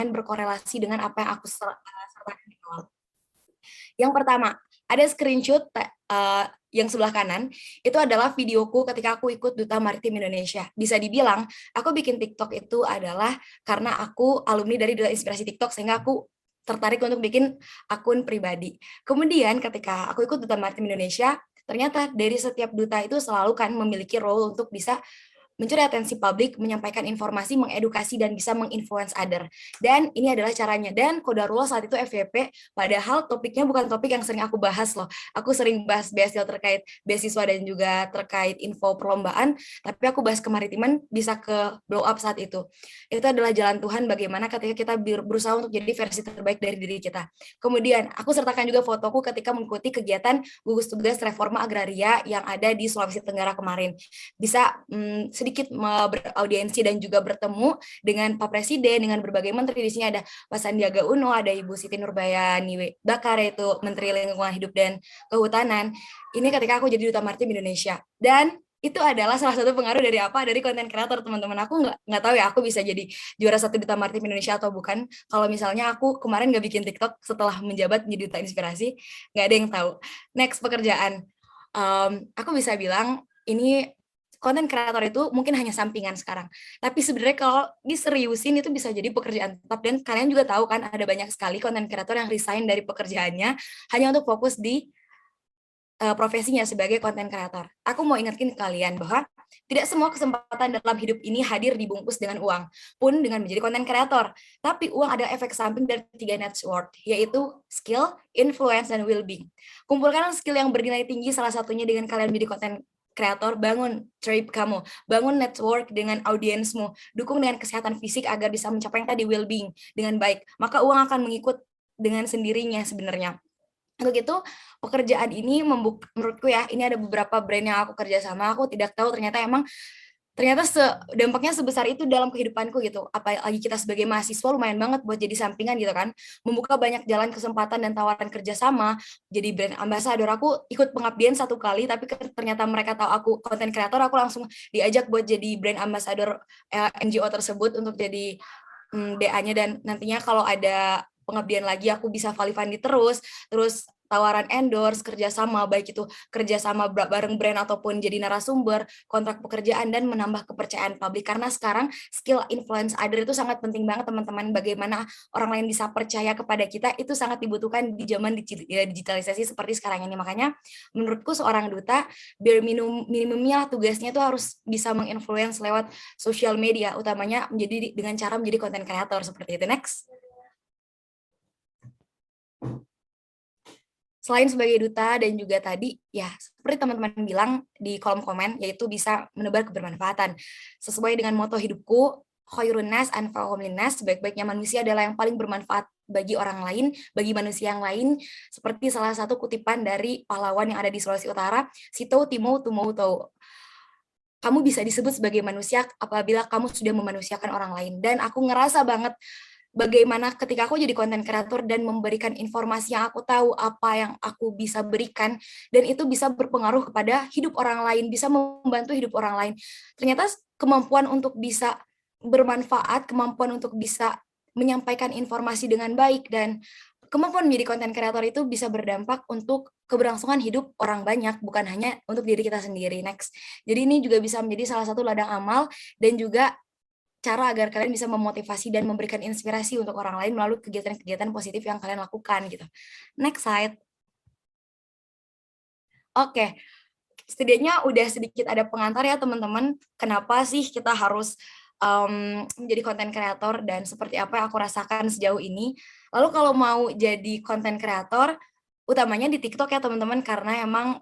berkorelasi dengan apa yang aku sertakan di awal. Yang pertama, ada screenshot yang sebelah kanan, itu adalah videoku ketika aku ikut Duta Maritim Indonesia. Bisa dibilang, aku bikin TikTok itu adalah karena aku alumni dari Duta Inspirasi TikTok, sehingga aku tertarik untuk bikin akun pribadi. Kemudian ketika aku ikut Duta Maritim Indonesia, ternyata dari setiap duta itu selalu kan memiliki role untuk bisa mencuri atensi publik, menyampaikan informasi, mengedukasi, dan bisa menginfluence other. Dan ini adalah caranya. Dan Kodarullah saat itu FYP, padahal topiknya bukan topik yang sering aku bahas loh. Aku sering bahas beasiswa terkait beasiswa dan juga terkait info perlombaan, tapi aku bahas kemaritiman bisa ke blow up saat itu. Itu adalah jalan Tuhan bagaimana ketika kita berusaha untuk jadi versi terbaik dari diri kita. Kemudian, aku sertakan juga fotoku ketika mengikuti kegiatan gugus tugas reforma agraria yang ada di Sulawesi Tenggara kemarin. Bisa sedikit beraudiensi dan juga bertemu dengan Pak Presiden, dengan berbagai menteri. Di sini ada Pak Sandiaga Uno, ada Ibu Siti Nurbaya Bakar, yaitu Menteri Lingkungan Hidup dan Kehutanan. Ini ketika aku jadi Duta Maritim Indonesia. Dan itu adalah salah satu pengaruh dari apa? Dari konten kreator, teman-teman. Aku nggak tahu ya, aku bisa jadi juara satu Duta Maritim Indonesia atau bukan. Kalau misalnya aku kemarin nggak bikin TikTok setelah menjabat menjadi Duta Inspirasi, nggak ada yang tahu. Next, pekerjaan. Aku bisa bilang ini konten kreator itu mungkin hanya sampingan sekarang. Tapi sebenarnya kalau diseriusin itu bisa jadi pekerjaan tetap. Dan kalian juga tahu kan ada banyak sekali konten kreator yang resign dari pekerjaannya hanya untuk fokus di profesinya sebagai konten kreator. Aku mau ingatkan ke kalian bahwa tidak semua kesempatan dalam hidup ini hadir dibungkus dengan uang, pun dengan menjadi konten kreator. Tapi uang ada efek samping dari 3 net worth, yaitu skill, influence, dan well-being. Kumpulkan skill yang bernilai tinggi, salah satunya dengan kalian menjadi konten kreator, bangun tribe kamu, bangun network dengan audiensmu, dukung dengan kesehatan fisik agar bisa mencapai yang tadi well-being dengan baik. Maka uang akan mengikut dengan sendirinya sebenarnya. Untuk itu, pekerjaan ini menurutku ya, ini ada beberapa brand yang aku kerja sama, aku tidak tahu ternyata dampaknya sebesar itu dalam kehidupanku gitu. Apalagi kita sebagai mahasiswa lumayan banget buat jadi sampingan gitu kan. Membuka banyak jalan kesempatan dan tawaran kerjasama, jadi brand ambassador. Aku ikut pengabdian 1 kali, tapi ternyata mereka tahu aku konten kreator, aku langsung diajak buat jadi brand ambassador NGO tersebut untuk jadi DA-nya, dan nantinya kalau ada pengabdian lagi aku bisa vali-vali terus tawaran endorse, kerjasama, baik itu kerjasama bareng brand ataupun jadi narasumber, kontrak pekerjaan, dan menambah kepercayaan publik. Karena sekarang skill influence other itu sangat penting banget teman-teman. Bagaimana orang lain bisa percaya kepada kita itu sangat dibutuhkan di zaman digitalisasi seperti sekarang ini. Makanya menurutku seorang duta biar minimumnya tugasnya itu harus bisa menginfluence lewat sosial media, utamanya dengan cara menjadi konten kreator seperti itu. Next. Selain sebagai duta dan juga tadi ya seperti teman-teman bilang di kolom komen, yaitu bisa menebar kebermanfaatan. Sesuai dengan moto hidupku, khairun nas anfa'uhum linnas, sebaik-baiknya manusia adalah yang paling bermanfaat bagi orang lain, bagi manusia yang lain, seperti salah satu kutipan dari pahlawan yang ada di Sulawesi Utara, Sito Timou Tumou Tau. Kamu bisa disebut sebagai manusia apabila kamu sudah memanusiakan orang lain. Dan aku ngerasa banget bagaimana ketika aku jadi konten kreator dan memberikan informasi yang aku tahu, apa yang aku bisa berikan, dan itu bisa berpengaruh kepada hidup orang lain, bisa membantu hidup orang lain. Ternyata kemampuan untuk bisa bermanfaat, kemampuan untuk bisa menyampaikan informasi dengan baik, dan kemampuan menjadi konten kreator itu bisa berdampak untuk keberlangsungan hidup orang banyak, bukan hanya untuk diri kita sendiri. Next. Jadi ini juga bisa menjadi salah satu ladang amal dan juga cara agar kalian bisa memotivasi dan memberikan inspirasi untuk orang lain melalui kegiatan-kegiatan positif yang kalian lakukan gitu. Next slide. Oke, setidaknya udah sedikit ada pengantar ya teman-teman, kenapa sih kita harus menjadi konten kreator dan seperti apa yang aku rasakan sejauh ini. Lalu kalau mau jadi konten kreator, utamanya di TikTok ya teman-teman, karena emang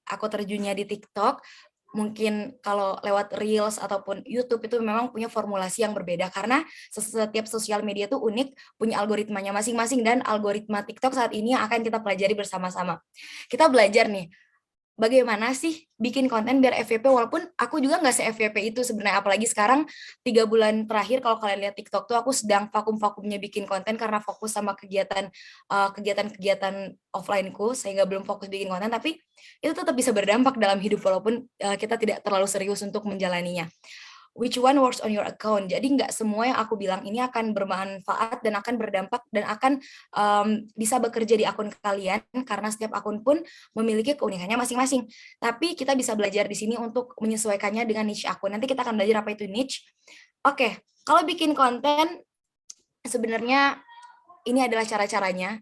aku terjunnya di TikTok. Mungkin kalau lewat Reels ataupun YouTube itu memang punya formulasi yang berbeda, karena setiap sosial media itu unik, punya algoritmanya masing-masing, dan algoritma TikTok saat ini yang akan kita pelajari bersama-sama. Kita belajar nih, bagaimana sih bikin konten biar FYP, walaupun aku juga nggak se-FYP itu sebenarnya, apalagi sekarang 3 bulan terakhir kalau kalian lihat TikTok tuh aku sedang vakum-vakumnya bikin konten karena fokus sama kegiatan-kegiatan offline-ku, sehingga belum fokus bikin konten, tapi itu tetap bisa berdampak dalam hidup walaupun kita tidak terlalu serius untuk menjalaninya. which one works on your account. Jadi nggak semua yang aku bilang ini akan bermanfaat dan akan berdampak dan akan bisa bekerja di akun kalian, karena setiap akun pun memiliki keunikannya masing-masing. Tapi kita bisa belajar di sini untuk menyesuaikannya dengan niche akun. Nanti kita akan belajar apa itu niche. Oke, kalau bikin konten sebenarnya ini adalah cara-caranya.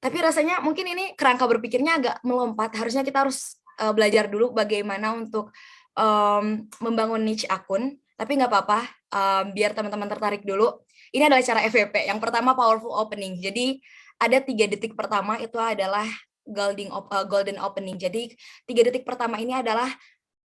Tapi rasanya mungkin ini kerangka berpikirnya agak melompat. Harusnya kita harus belajar dulu bagaimana untuk membangun niche akun. Tapi nggak apa-apa, biar teman-teman tertarik dulu. Ini adalah cara FYP. Yang pertama, powerful opening. Jadi ada 3 detik pertama itu adalah golden opening. Jadi 3 detik pertama ini adalah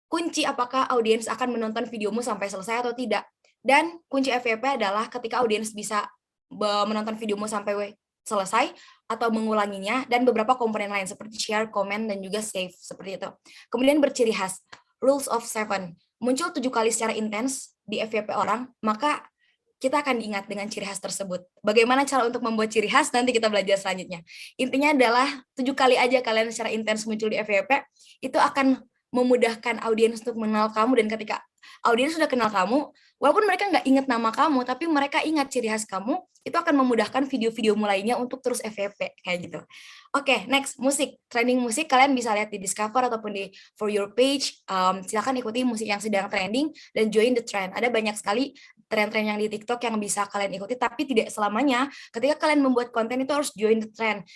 kunci apakah audiens akan menonton videomu sampai selesai atau tidak. Dan kunci FYP adalah ketika audiens bisa menonton videomu sampai selesai atau mengulanginya, dan beberapa komponen lain seperti share, komen, dan juga save, seperti itu. Kemudian berciri khas, rules of 7, muncul 7 kali secara intens di FYP orang, maka kita akan diingat dengan ciri khas tersebut. Bagaimana cara untuk membuat ciri khas, nanti kita belajar selanjutnya. Intinya adalah 7 kali aja kalian secara intens muncul di FYP, itu akan memudahkan audiens untuk mengenal kamu, dan ketika audiens sudah kenal kamu, walaupun mereka nggak ingat nama kamu, tapi mereka ingat ciri khas kamu, itu akan memudahkan video-video lainnya untuk terus FYP, kayak gitu. Oke, next, musik. Trending musik kalian bisa lihat di Discover ataupun di For Your page. Silakan ikuti musik yang sedang trending dan join the trend. Ada banyak sekali tren-tren yang di TikTok yang bisa kalian ikuti, tapi tidak selamanya ketika kalian membuat konten itu harus join the trend.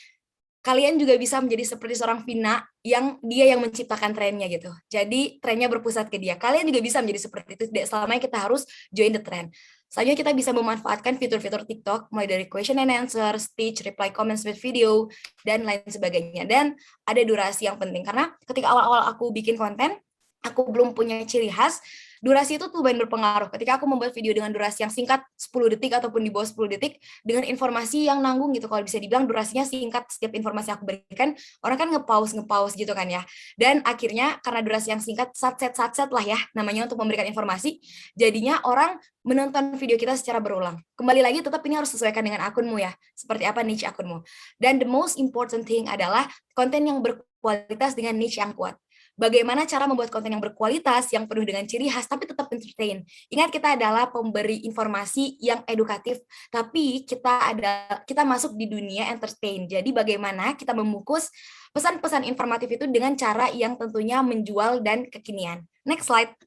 Kalian juga bisa menjadi seperti seorang Vina yang dia yang menciptakan trennya gitu. Jadi trennya berpusat ke dia. Kalian juga bisa menjadi seperti itu. Tidak selamanya kita harus join the trend. Selanjutnya kita bisa memanfaatkan fitur-fitur TikTok mulai dari question and answer, speech, reply comments with video, dan lain sebagainya. Dan ada durasi yang penting karena ketika awal-awal aku bikin konten, aku belum punya ciri khas. Durasi itu tuh lumayan berpengaruh. Ketika aku membuat video dengan durasi yang singkat 10 detik ataupun di bawah 10 detik dengan informasi yang nanggung gitu, kalau bisa dibilang durasinya singkat, setiap informasi aku berikan, orang kan nge-pause gitu kan ya. Dan akhirnya karena durasi yang singkat, satset lah ya namanya untuk memberikan informasi, jadinya orang menonton video kita secara berulang. Kembali lagi tetap ini harus sesuaikan dengan akunmu ya, seperti apa niche akunmu. Dan the most important thing adalah konten yang berkualitas dengan niche yang kuat. Bagaimana cara membuat konten yang berkualitas, yang penuh dengan ciri khas, tapi tetap entertain. Ingat, kita adalah pemberi informasi yang edukatif, tapi kita masuk di dunia entertain. Jadi bagaimana kita membungkus pesan-pesan informatif itu dengan cara yang tentunya menjual dan kekinian. Next slide.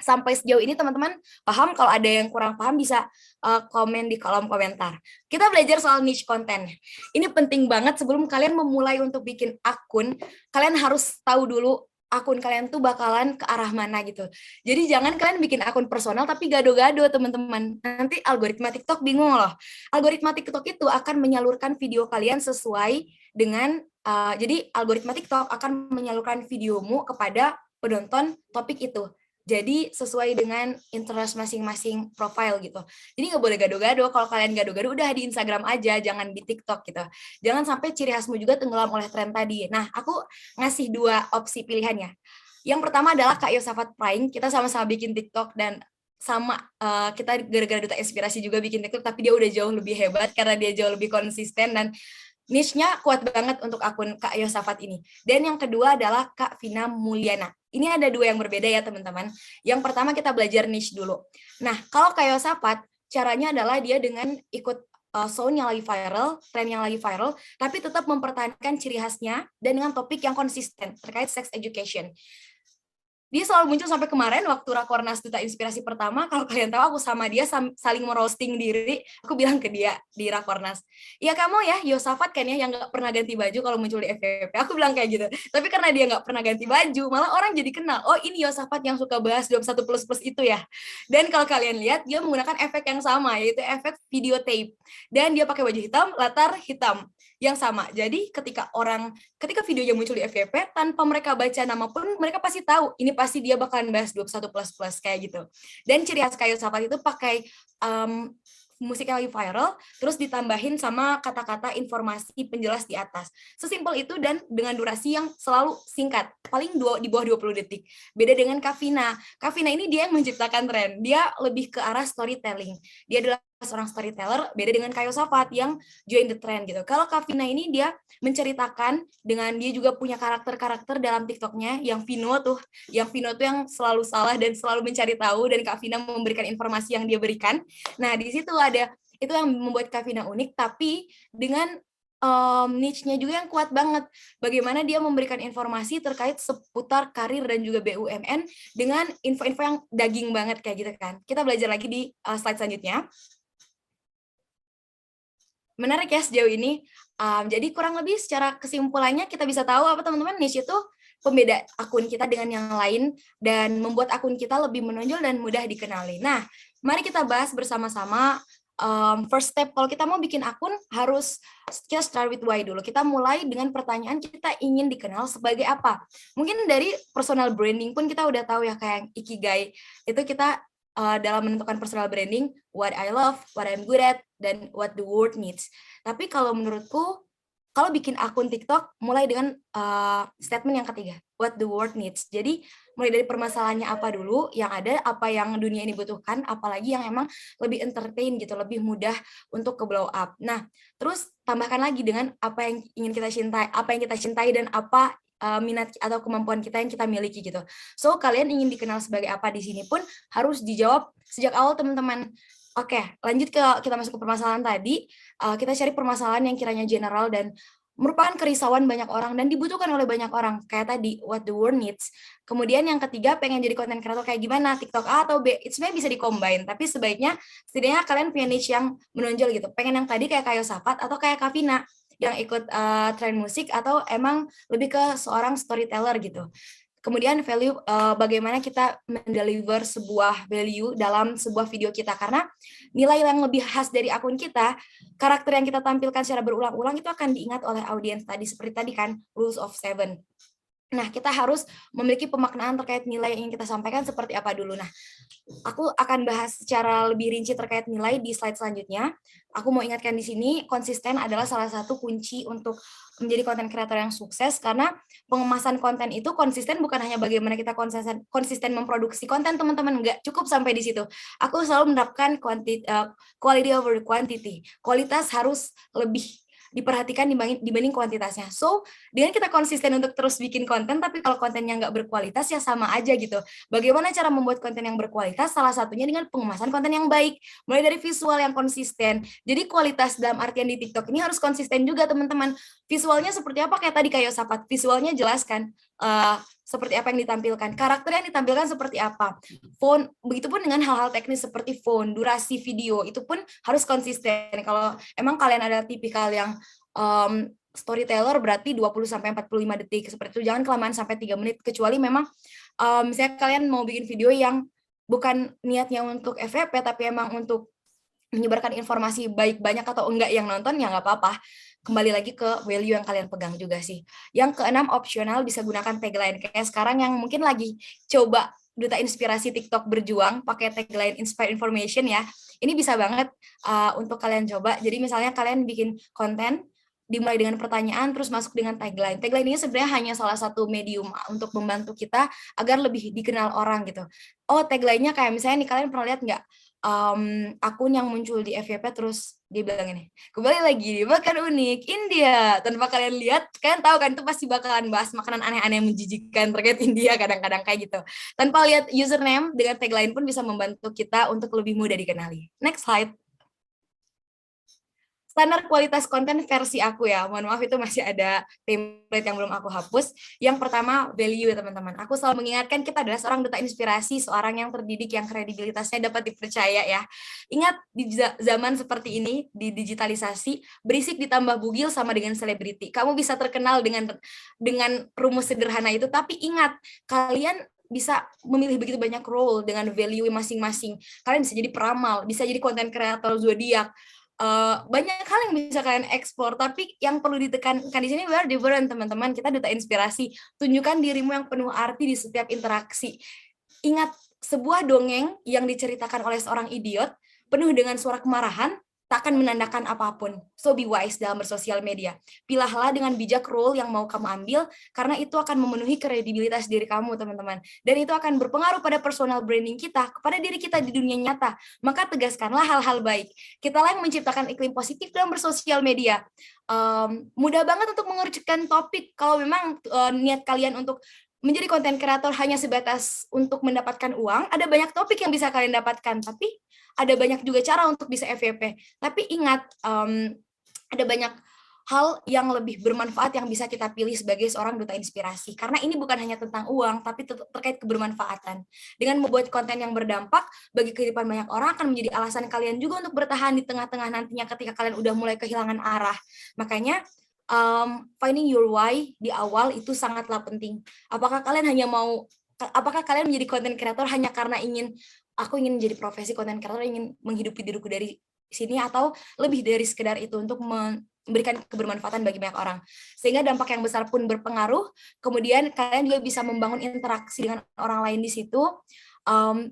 Sampai sejauh ini teman-teman paham? Kalau ada yang kurang paham bisa komen di kolom komentar. Kita belajar soal niche konten. Ini penting banget sebelum kalian memulai untuk bikin akun, kalian harus tahu dulu akun kalian tuh bakalan ke arah mana gitu. Jadi jangan kalian bikin akun personal tapi gado-gado teman-teman. Nanti algoritma TikTok bingung loh. Algoritma TikTok itu akan menyalurkan video kalian sesuai dengan, jadi algoritma TikTok akan menyalurkan videomu kepada penonton topik itu. Jadi sesuai dengan interest masing-masing profile gitu. Jadi nggak boleh gado-gado. Kalau kalian gado-gado udah di Instagram aja, jangan di TikTok gitu. Jangan sampai ciri khasmu juga tenggelam oleh tren tadi. Nah, aku ngasih 2 opsi pilihannya. Yang pertama adalah Kak Yosafat Prying. Kita sama-sama bikin TikTok dan sama kita gara-gara Duta Inspirasi juga bikin TikTok, tapi dia udah jauh lebih hebat karena dia jauh lebih konsisten dan niche-nya kuat banget untuk akun Kak Yosafat ini. Dan yang kedua adalah Kak Vina Mulyana. Ini ada 2 yang berbeda ya teman-teman. Yang pertama kita belajar niche dulu. Nah, kalau Kak Yosafat, caranya adalah dia dengan ikut sound yang lagi viral, tren yang lagi viral, tapi tetap mempertahankan ciri khasnya dan dengan topik yang konsisten terkait sex education. Dia selalu muncul sampai kemarin waktu Rakornas Duta Inspirasi pertama. Kalau kalian tahu, aku sama dia saling merosting diri. Aku bilang ke dia di Rakornas, ya kamu ya Yosafat kan ya yang nggak pernah ganti baju kalau muncul di FYP. Aku bilang kayak gitu. Tapi karena dia nggak pernah ganti baju, malah orang jadi kenal. Oh, ini Yosafat yang suka bahas 21 plus itu ya. Dan kalau kalian lihat, dia menggunakan efek yang sama, yaitu efek videotape. Dan dia pakai baju hitam, latar hitam yang sama. Jadi ketika videonya muncul di FYP, tanpa mereka baca nama pun mereka pasti tahu ini pasti dia bakalan bahas 21 plus kayak gitu. Dan ciri khas Kak Yosafat itu pakai musik yang lagi viral, terus ditambahin sama kata-kata informasi penjelas di atas. Sesimpel itu dan dengan durasi yang selalu singkat, paling di bawah 20 detik. Beda dengan Kak Vina. Kak Vina ini dia yang menciptakan tren. Dia lebih ke arah storytelling. Dia adalah seorang storyteller, beda dengan Kak Yosafat yang join the trend gitu. Kalau Kak Vina ini dia menceritakan dengan dia juga punya karakter-karakter dalam TikToknya yang Vino tuh yang selalu salah dan selalu mencari tahu, dan Kak Vina memberikan informasi yang dia berikan. Nah, di situ ada itu yang membuat Kak Vina unik, tapi dengan niche-nya juga yang kuat banget. Bagaimana dia memberikan informasi terkait seputar karir dan juga BUMN dengan info-info yang daging banget kayak gitu kan. Kita belajar lagi di slide selanjutnya. Menarik ya sejauh ini. Jadi kurang lebih secara kesimpulannya kita bisa tahu apa teman-teman, niche itu pembeda akun kita dengan yang lain dan membuat akun kita lebih menonjol dan mudah dikenali. Nah, mari kita bahas bersama-sama. First step kalau kita mau bikin akun harus kita start with why dulu. Kita mulai dengan pertanyaan kita ingin dikenal sebagai apa. Mungkin dari personal branding pun kita udah tahu ya, kayak ikigai. Itu kita dalam menentukan personal branding, what I love, what I'm good at, dan what the world needs. Tapi kalau menurutku, kalau bikin akun TikTok, mulai dengan statement yang ketiga, what the world needs. Jadi mulai dari permasalahannya apa dulu, yang ada, apa yang dunia ini butuhkan, apalagi yang emang lebih entertain gitu, lebih mudah untuk ke blow up. Nah, terus tambahkan lagi dengan apa yang ingin kita cintai, apa yang kita cintai dan apa minat atau kemampuan kita yang kita miliki gitu. So kalian ingin dikenal sebagai apa di sini pun harus dijawab sejak awal teman-teman. Oke, lanjut kita masuk ke permasalahan tadi. Kita cari permasalahan yang kiranya general dan merupakan kerisauan banyak orang dan dibutuhkan oleh banyak orang. Kayak tadi, what the world needs. Kemudian yang ketiga, pengen jadi content creator kayak gimana? TikTok A atau B? Itu sebenarnya bisa dikombin, tapi sebaiknya setidaknya kalian punya niche yang menonjol gitu. Pengen yang tadi kayak Kayo Sapat atau kayak Kavina yang ikut tren musik, atau emang lebih ke seorang storyteller gitu. Kemudian value, bagaimana kita mendeliver sebuah value dalam sebuah video kita, karena nilai yang lebih khas dari akun kita, karakter yang kita tampilkan secara berulang-ulang itu akan diingat oleh audiens tadi, seperti tadi kan rules of seven. Nah, kita harus memiliki pemaknaan terkait nilai yang ingin kita sampaikan seperti apa dulu. Nah, aku akan bahas secara lebih rinci terkait nilai di slide selanjutnya. Aku mau ingatkan di sini, konsisten adalah salah satu kunci untuk menjadi konten kreator yang sukses, karena pengemasan konten itu konsisten bukan hanya bagaimana kita konsisten memproduksi konten, teman-teman, nggak cukup sampai di situ. Aku selalu menerapkan quality over quantity. Kualitas harus lebih diperhatikan dibanding kuantitasnya. So, dengan kita konsisten untuk terus bikin konten, tapi kalau kontennya nggak berkualitas ya sama aja gitu. Bagaimana cara membuat konten yang berkualitas? Salah satunya dengan pengemasan konten yang baik. Mulai dari visual yang konsisten. Jadi kualitas dalam artian di TikTok ini harus konsisten juga, teman-teman. Visualnya seperti apa? Kayak tadi Kayo Sapat. Visualnya jelas kan? Seperti apa yang ditampilkan, karakter yang ditampilkan seperti apa, font, begitupun dengan hal-hal teknis seperti font, durasi video, itu pun harus konsisten. Kalau emang kalian ada tipikal yang storyteller berarti 20-45 detik, seperti itu, jangan kelamaan sampai 3 menit, kecuali memang misalnya kalian mau bikin video yang bukan niatnya untuk FYP, tapi emang untuk menyebarkan informasi baik banyak atau enggak yang nonton, ya nggak apa-apa. Kembali lagi ke value yang kalian pegang juga sih. Yang keenam, opsional, bisa gunakan tagline. Kayak sekarang yang mungkin lagi coba Duta Inspirasi TikTok berjuang pakai tagline Inspire Information ya. Ini bisa banget untuk kalian coba. Jadi misalnya kalian bikin konten, dimulai dengan pertanyaan, terus masuk dengan tagline. Tagline ini sebenarnya hanya salah satu medium untuk membantu kita agar lebih dikenal orang gitu. Oh, tagline-nya kayak misalnya nih, kalian pernah lihat nggak akun yang muncul di FYP terus dia bilang ini, kembali lagi makan unik India, tanpa kalian lihat, kalian tahu kan itu pasti bakalan bahas makanan aneh-aneh yang menjijikan terkait India, kadang-kadang kayak gitu. Tanpa lihat username, dengan tagline pun bisa membantu kita untuk lebih mudah dikenali. Next slide. Standar kualitas konten versi aku ya, mohon maaf itu masih ada template yang belum aku hapus. Yang pertama, value ya teman-teman. Aku selalu mengingatkan kita adalah seorang duta inspirasi, seorang yang terdidik, yang kredibilitasnya dapat dipercaya ya. Ingat, di zaman seperti ini, di digitalisasi, berisik ditambah bugil sama dengan selebriti. Kamu bisa terkenal dengan rumus sederhana itu, tapi ingat, kalian bisa memilih begitu banyak role dengan value masing-masing. Kalian bisa jadi peramal, bisa jadi konten kreator zodiak, banyak hal yang bisa kalian ekspor, tapi yang perlu ditekankan di sini we are different, teman-teman. Kita duta inspirasi, tunjukkan dirimu yang penuh arti di setiap interaksi. Ingat, sebuah dongeng yang diceritakan oleh seorang idiot penuh dengan suara kemarahan, tak akan menandakan apapun. So be wise dalam bersosial media. Pilahlah dengan bijak role yang mau kamu ambil, karena itu akan memenuhi kredibilitas diri kamu, teman-teman. Dan itu akan berpengaruh pada personal branding kita, kepada diri kita di dunia nyata. Maka tegaskanlah hal-hal baik. Kitalah yang menciptakan iklim positif dalam bersosial media. Mudah banget untuk mengerucutkan topik kalau memang niat kalian untuk menjadi konten kreator hanya sebatas untuk mendapatkan uang, ada banyak topik yang bisa kalian dapatkan, tapi ada banyak juga cara untuk bisa FYP. Tapi ingat, ada banyak hal yang lebih bermanfaat yang bisa kita pilih sebagai seorang duta inspirasi. Karena ini bukan hanya tentang uang, tapi terkait kebermanfaatan. Dengan membuat konten yang berdampak bagi kehidupan banyak orang akan menjadi alasan kalian juga untuk bertahan di tengah-tengah nantinya ketika kalian udah mulai kehilangan arah. Makanya finding your why di awal itu sangatlah penting. Apakah kalian menjadi konten kreator hanya karena aku ingin menjadi profesi konten kreator, ingin menghidupi diriku dari sini, atau lebih dari sekedar itu untuk memberikan kebermanfaatan bagi banyak orang, sehingga dampak yang besar pun berpengaruh. Kemudian kalian juga bisa membangun interaksi dengan orang lain di situ.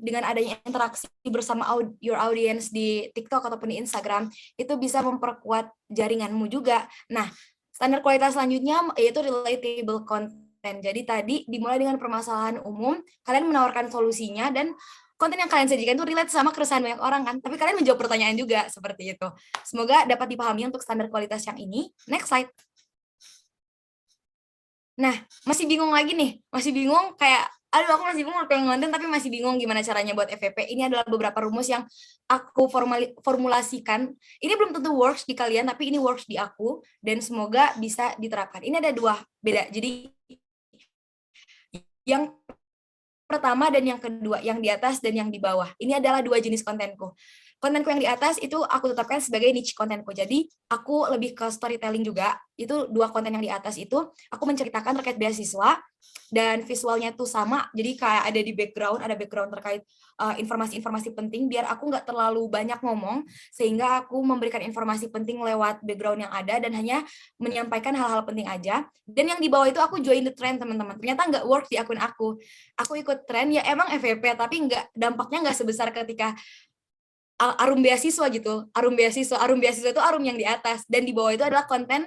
Dengan adanya interaksi bersama your audience di TikTok ataupun di Instagram, itu bisa memperkuat jaringanmu juga. Nah, standar kualitas selanjutnya yaitu relatable content. Jadi tadi dimulai dengan permasalahan umum, kalian menawarkan solusinya, dan konten yang kalian sajikan itu relate sama keresahan banyak orang kan, tapi kalian menjawab pertanyaan juga, seperti itu. Semoga dapat dipahami untuk standar kualitas yang ini. Next slide. Nah, masih bingung lagi nih, masih bingung kayak, aduh aku masih bingung pengen konten tapi masih bingung gimana caranya buat FVP. Ini adalah beberapa rumus yang aku formulasikan. Ini belum tentu works di kalian, tapi ini works di aku, dan semoga bisa diterapkan. Ini ada dua beda, jadi yang pertama dan yang kedua, yang di atas dan yang di bawah. Ini adalah dua jenis kontenku. Kontenku yang di atas itu aku tetapkan sebagai niche kontenku. Jadi aku lebih ke storytelling juga. Itu dua konten yang di atas itu aku menceritakan terkait beasiswa, dan visualnya tuh sama. Jadi kayak ada di background, ada background terkait informasi-informasi penting, biar aku nggak terlalu banyak ngomong, sehingga aku memberikan informasi penting lewat background yang ada dan hanya menyampaikan hal-hal penting aja. Dan yang di bawah itu aku join the trend, teman-teman. Ternyata nggak work di akun aku. Aku ikut tren, ya emang FVP, tapi dampaknya nggak sebesar ketika arum beasiswa gitu. Arum beasiswa itu arum yang di atas, dan di bawah itu adalah konten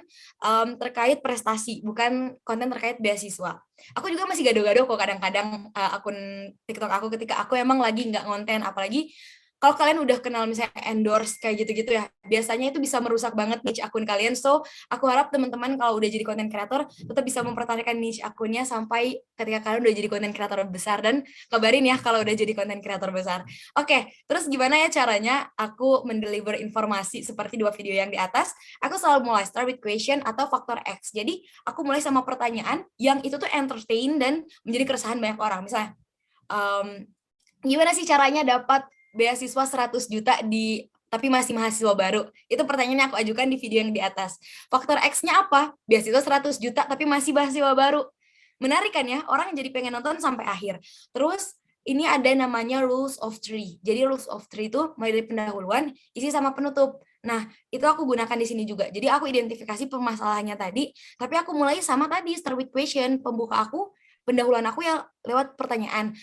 terkait prestasi, bukan konten terkait beasiswa. Aku juga masih gado-gado kok kadang-kadang akun TikTok aku ketika aku emang lagi nggak ngonten, apalagi kalau kalian udah kenal misalnya endorse kayak gitu-gitu ya, biasanya itu bisa merusak banget niche akun kalian. So, aku harap teman-teman kalau udah jadi konten kreator tetap bisa mempertahankan niche akunnya sampai ketika kalian udah jadi konten kreator besar, dan kabarin ya kalau udah jadi konten kreator besar. Oke, terus gimana ya caranya aku mendeliver informasi seperti dua video yang di atas? Aku selalu mulai start with question atau faktor X. Jadi, aku mulai sama pertanyaan yang itu tuh entertain dan menjadi keresahan banyak orang. Misalnya, gimana sih caranya dapat beasiswa 100 juta tapi masih mahasiswa baru? Itu pertanyaan yang aku ajukan di video yang di atas. Faktor X-nya apa? Beasiswa 100 juta tapi masih mahasiswa baru. Menarik kan ya? Orang jadi pengen nonton sampai akhir. Terus ini ada namanya rules of three. Jadi rules of three itu mulai dari pendahuluan, isi sama penutup. Nah, itu aku gunakan di sini juga. Jadi aku identifikasi permasalahannya tadi, tapi aku mulai sama tadi start with question. Pembuka aku, pendahuluan aku ya lewat pertanyaan.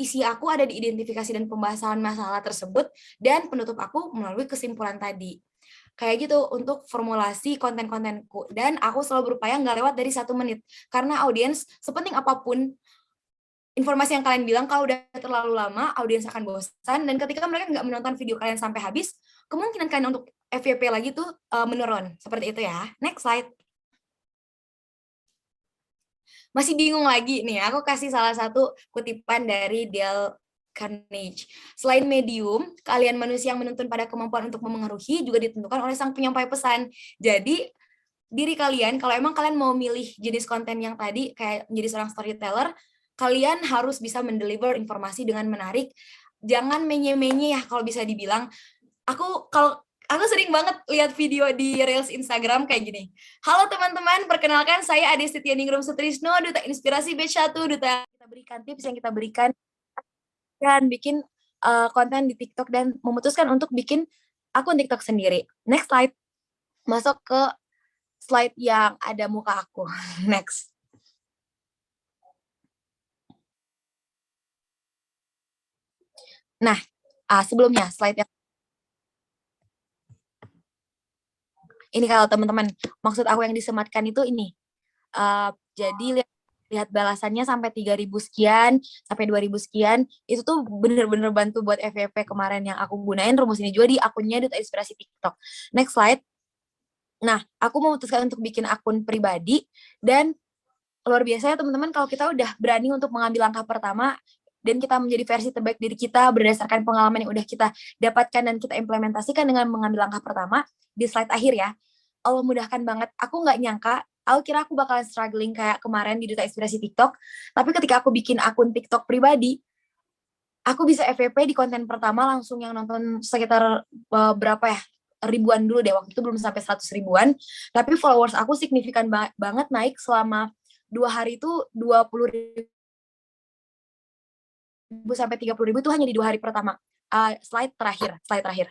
Isi aku ada di identifikasi dan pembahasan masalah tersebut, dan penutup aku melalui kesimpulan tadi. Kayak gitu untuk formulasi konten-kontenku. Dan aku selalu berupaya nggak lewat dari 1 menit. Karena audiens, sepenting apapun informasi yang kalian bilang, kalau udah terlalu lama, audiens akan bosan, dan ketika mereka nggak menonton video kalian sampai habis, kemungkinan kalian untuk FYP lagi tuh menurun. Seperti itu ya. Next slide. Masih bingung lagi nih, aku kasih salah satu kutipan dari Dale Carnegie. Selain medium, kalian manusia yang menuntun pada kemampuan untuk memengaruhi juga ditentukan oleh sang penyampai pesan. Jadi, diri kalian, kalau emang kalian mau milih jenis konten yang tadi, kayak menjadi seorang storyteller, kalian harus bisa mendeliver informasi dengan menarik. Jangan menye-menye ya kalau bisa dibilang. Aku sering banget lihat video di Reels Instagram kayak gini. Halo teman-teman, perkenalkan saya Ade Setianingrum Sutrisno, Duta Inspirasi Batch 1, Duta kita berikan tips yang kita berikan dan bikin konten di TikTok, dan memutuskan untuk bikin akun TikTok sendiri. Next slide. Masuk ke slide yang ada muka aku. Next. Nah, sebelumnya slide yang Ini kalau teman-teman, maksud aku yang disematkan itu ini. Jadi lihat balasannya sampai 3.000 sekian, sampai 2.000 sekian, itu tuh bener-bener bantu buat FYP kemarin yang aku gunain rumus ini juga di akunnya Duta Inspirasi TikTok. Next slide. Nah, aku memutuskan untuk bikin akun pribadi dan luar biasa ya teman-teman kalau kita udah berani untuk mengambil langkah pertama dan kita menjadi versi terbaik diri kita berdasarkan pengalaman yang udah kita dapatkan dan kita implementasikan dengan mengambil langkah pertama di slide akhir ya. Allah mudahkan banget. Aku nggak nyangka, aku kira aku bakalan struggling kayak kemarin di Duta Inspirasi TikTok, tapi ketika aku bikin akun TikTok pribadi, aku bisa FYP di konten pertama langsung yang nonton sekitar berapa ya, ribuan dulu deh, waktu itu belum sampai 100 ribuan, tapi followers aku signifikan banget naik selama 2 hari itu 20.000 sampai 30.000 itu hanya di 2 hari pertama. Slide terakhir.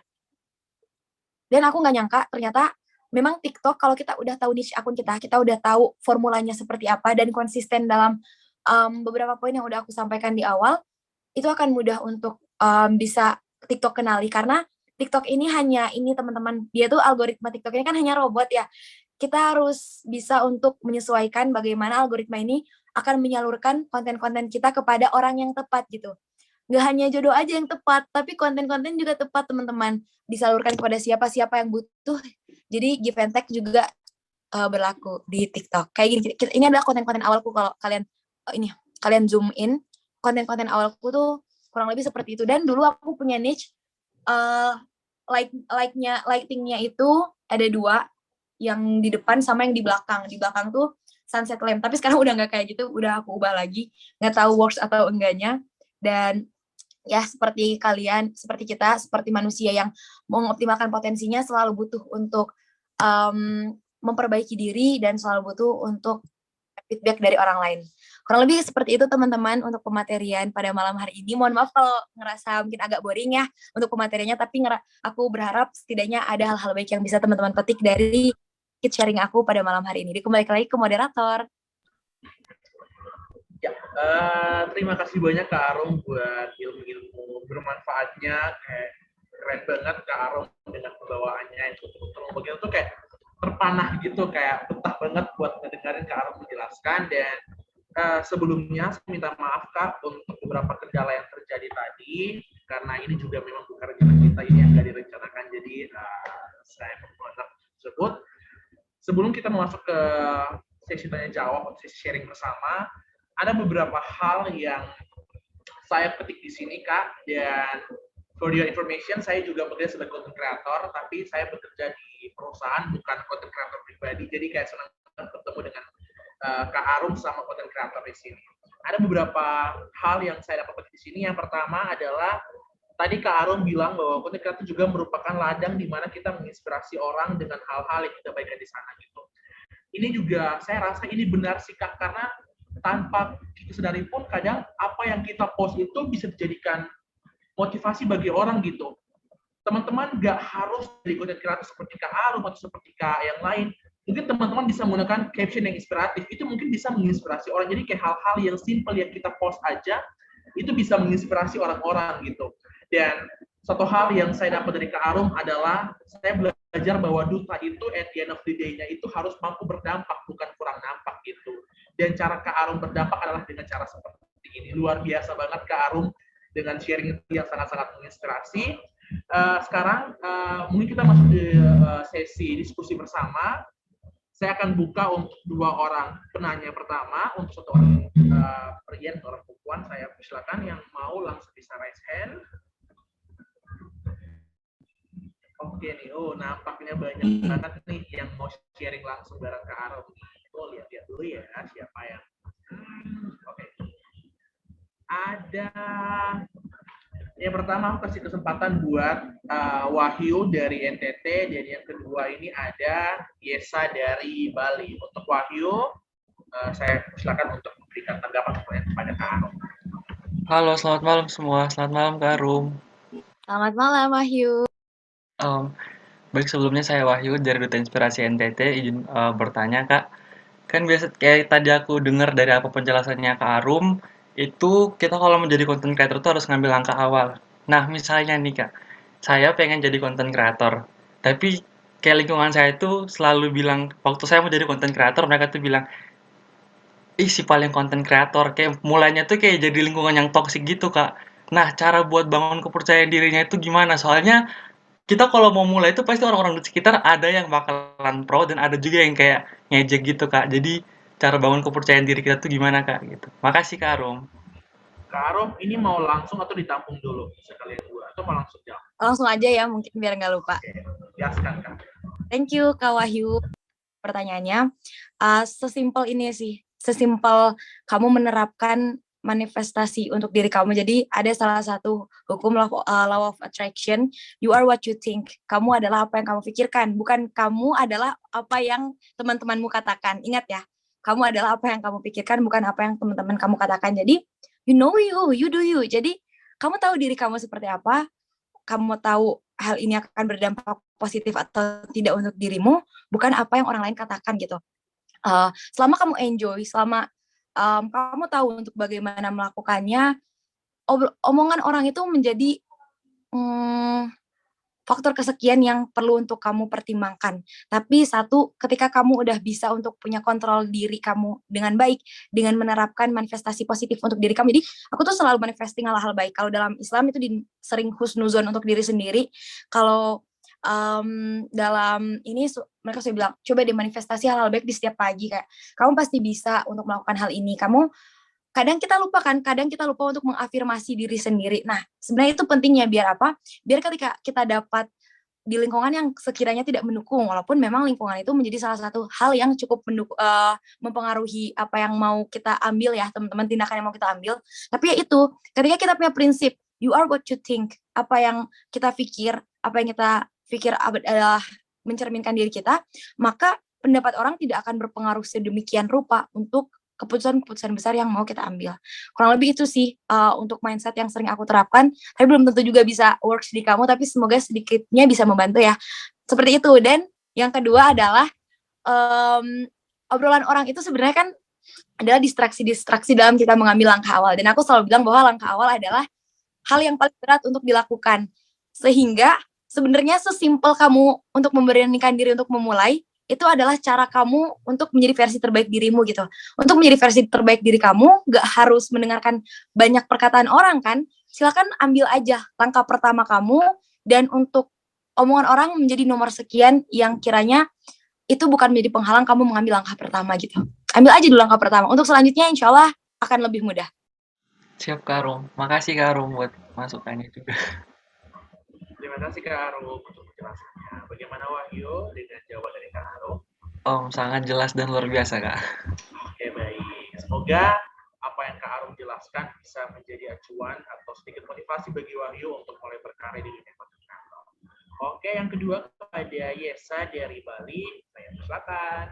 Dan aku nggak nyangka ternyata memang TikTok kalau kita udah tahu niche akun kita udah tahu formulanya seperti apa dan konsisten dalam beberapa poin yang udah aku sampaikan di awal, itu akan mudah untuk bisa TikTok kenali karena TikTok ini hanya ini teman-teman, dia tuh algoritma TikTok ini kan hanya robot ya. Kita harus bisa untuk menyesuaikan bagaimana algoritma ini akan menyalurkan konten-konten kita kepada orang yang tepat gitu. Nggak hanya jodoh aja yang tepat, tapi konten-konten juga tepat teman-teman. Disalurkan kepada siapa-siapa yang butuh. Jadi give and take juga berlaku di TikTok. Kayak gini, ini adalah konten-konten awalku kalau kalian kalian zoom in, konten-konten awalku tuh kurang lebih seperti itu. Dan dulu aku punya niche lightingnya itu ada 2, yang di depan sama yang di belakang. Di belakang tuh sunset lamp, tapi sekarang udah nggak kayak gitu, udah aku ubah lagi. Nggak tahu works atau enggaknya. Dan ya seperti kalian, seperti kita, seperti manusia yang mengoptimalkan potensinya selalu butuh untuk memperbaiki diri dan selalu butuh untuk feedback dari orang lain. Kurang lebih seperti itu teman-teman untuk pematerian pada malam hari ini. Mohon maaf kalau ngerasa mungkin agak boring ya untuk pemateriannya, tapi aku berharap setidaknya ada hal-hal baik yang bisa teman-teman petik dari sharing aku pada malam hari ini. Kembali lagi ke moderator. Ya, terima kasih banyak Kak Arum buat ilmu-ilmu bermanfaatnya. Kayak keren banget Kak Arum dengan pembawaannya itu. Bagian itu kayak terpanah gitu, kayak betah banget buat ngedengerin Kak Arum menjelaskan. Dan sebelumnya saya minta maaf Kak untuk beberapa kendala yang terjadi tadi, karena ini juga memang bukan rencana kita, ini yang nggak direncanakan. Jadi saya mohon maaf tersebut. Sebelum kita masuk ke sesi tanya jawab atau sesi sharing bersama, ada beberapa hal yang saya petik di sini Kak, dan for your information, saya juga bekerja sebagai content creator, tapi saya bekerja di perusahaan, bukan content creator pribadi, jadi kayak senang bertemu dengan Kak Arum sama content creator di sini. Ada beberapa hal yang saya dapat di sini. Yang pertama adalah tadi Kak Arum bilang bahwa content creator juga merupakan ladang di mana kita menginspirasi orang dengan hal-hal yang kita bagikan di sana gitu. Ini juga saya rasa ini benar sih Kak, karena tanpa kita sadari pun kadang apa yang kita post itu bisa dijadikan motivasi bagi orang gitu. Teman-teman nggak harus jadi content creator seperti Kak Arum atau seperti Kak yang lain. Mungkin teman-teman bisa menggunakan caption yang inspiratif. Itu mungkin bisa menginspirasi orang. Jadi kayak hal-hal yang simple yang kita post aja, itu bisa menginspirasi orang-orang gitu. Dan satu hal yang saya dapat dari Kak Arum adalah saya belajar bahwa duta itu at the end of the day-nya itu harus mampu berdampak, bukan kurang nampak gitu. Dan cara Kak Arum berdampak adalah dengan cara seperti ini. Luar biasa banget Kak Arum dengan sharing yang sangat-sangat menginspirasi. Sekarang mungkin kita masuk ke sesi diskusi bersama. Saya akan buka untuk 2 orang penanya pertama. Untuk 1 orang pria dan orang perempuan, saya persilakan yang mau langsung bisa raise hand. Oke nih, nampaknya banyak banget nih yang mau sharing langsung bareng Kak Arum. Lihat-lihat dulu ya siapa yang. Oke. Ada yang pertama aku kasih kesempatan buat Wahyu dari NTT, dan yang kedua ini ada Yesa dari Bali. Untuk Wahyu, saya silakan untuk memberikan tanggapan kepada Kak Arum. Halo, selamat malam semua. Selamat malam Kak Arum. Selamat malam Wahyu. Baik, sebelumnya saya Wahyu dari Duta Inspirasi NTT. Izin bertanya Kak, kan biasa kayak tadi aku dengar dari apa penjelasannya Kak Arum, itu kita kalau menjadi content creator itu harus ngambil langkah awal. Nah, misalnya nih Kak, saya pengen jadi content creator, tapi kayak lingkungan saya itu selalu bilang waktu saya mau jadi content creator mereka tuh bilang, "Ih, si paling konten kreator," kayak mulainya tuh kayak jadi lingkungan yang toksik gitu, Kak. Nah, cara buat bangun kepercayaan dirinya itu gimana? Soalnya kita kalau mau mulai itu pasti orang-orang di sekitar ada yang bakalan pro dan ada juga yang kayak ngejek gitu, Kak. Jadi cara bangun kepercayaan diri kita tuh gimana, Kak, gitu. Makasih, Kak Arum. Kak Arum, ini mau langsung atau ditampung dulu sekalian dua atau mau langsung jawab? Langsung aja ya, mungkin biar nggak lupa. Oke, jelaskan Kak. Thank you, Kak Wahyu. Pertanyaannya, sesimpel ini sih, sesimpel kamu menerapkan manifestasi untuk diri kamu. Jadi ada salah satu hukum law of attraction, you are what you think. Kamu adalah apa yang kamu pikirkan, bukan kamu adalah apa yang teman-temanmu katakan. Ingat ya, kamu adalah apa yang kamu pikirkan, bukan apa yang teman-teman kamu katakan. Jadi, you know you do you. Jadi, kamu tahu diri kamu seperti apa, kamu tahu hal ini akan berdampak positif atau tidak untuk dirimu, bukan apa yang orang lain katakan gitu. Selama kamu enjoy, selama kamu tahu untuk bagaimana melakukannya, omongan orang itu menjadi faktor kesekian yang perlu untuk kamu pertimbangkan. Tapi satu, ketika kamu udah bisa untuk punya kontrol diri kamu dengan baik, dengan menerapkan manifestasi positif untuk diri kamu. Jadi, aku tuh selalu manifesting hal-hal baik. Kalau dalam Islam itu sering husnuzon untuk diri sendiri. Kalau dalam ini mereka sudah bilang, coba deh manifestasi hal-hal baik di setiap pagi. Kayak, kamu pasti bisa untuk melakukan hal ini. Kadang kita lupa untuk mengafirmasi diri sendiri. Nah, sebenarnya itu pentingnya biar apa? Biar ketika kita dapat di lingkungan yang sekiranya tidak mendukung, walaupun memang lingkungan itu menjadi salah satu hal yang cukup mempengaruhi apa yang mau kita ambil ya, teman-teman, tindakan yang mau kita ambil. Tapi ya itu, ketika kita punya prinsip, you are what you think, apa yang kita pikir adalah mencerminkan diri kita, maka pendapat orang tidak akan berpengaruh sedemikian rupa untuk keputusan-keputusan besar yang mau kita ambil. Kurang lebih itu sih untuk mindset yang sering aku terapkan, tapi belum tentu juga bisa works di kamu, tapi semoga sedikitnya bisa membantu ya. Seperti itu. Dan yang kedua adalah obrolan orang itu sebenarnya kan adalah distraksi dalam kita mengambil langkah awal. Dan aku selalu bilang bahwa langkah awal adalah hal yang paling berat untuk dilakukan. Sehingga sebenarnya sesimpel kamu untuk memberanikan diri untuk memulai, itu adalah cara kamu untuk menjadi versi terbaik dirimu gitu. Untuk menjadi versi terbaik diri kamu, gak harus mendengarkan banyak perkataan orang kan. Silakan ambil aja langkah pertama kamu, dan untuk omongan orang menjadi nomor sekian yang kiranya itu bukan menjadi penghalang kamu mengambil langkah pertama gitu. Ambil aja dulu langkah pertama. Untuk selanjutnya insya Allah akan lebih mudah. Siap, Kak Arum. Makasih, Kak Arum, buat masukannya juga. Terima kasih Kak Arum untuk penjelasannya. Bagaimana Wahyu dengan jawaban dari Kak Arum? Sangat jelas dan luar biasa, Kak. Oke, baik. Semoga apa yang Kak Arum jelaskan bisa menjadi acuan atau sedikit motivasi bagi Wahyu untuk mulai berkarya di dunia content creator. Oke, yang kedua kepada Yesa dari Bali. Saya silakan.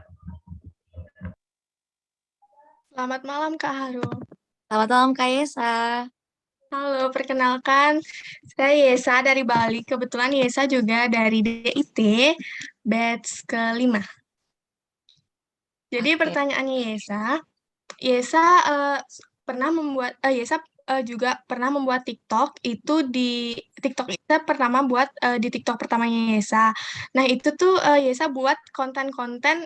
Selamat malam Kak Harum. Selamat malam Kak Yesa. Halo, perkenalkan saya Yesa dari Bali. Kebetulan Yesa juga dari DIT, batch ke-5. Jadi pertanyaannya Yesa juga pernah membuat TikTok. Itu di TikTok Yesa pertama buat di TikTok pertamanya Yesa. Nah itu tuh Yesa buat konten-konten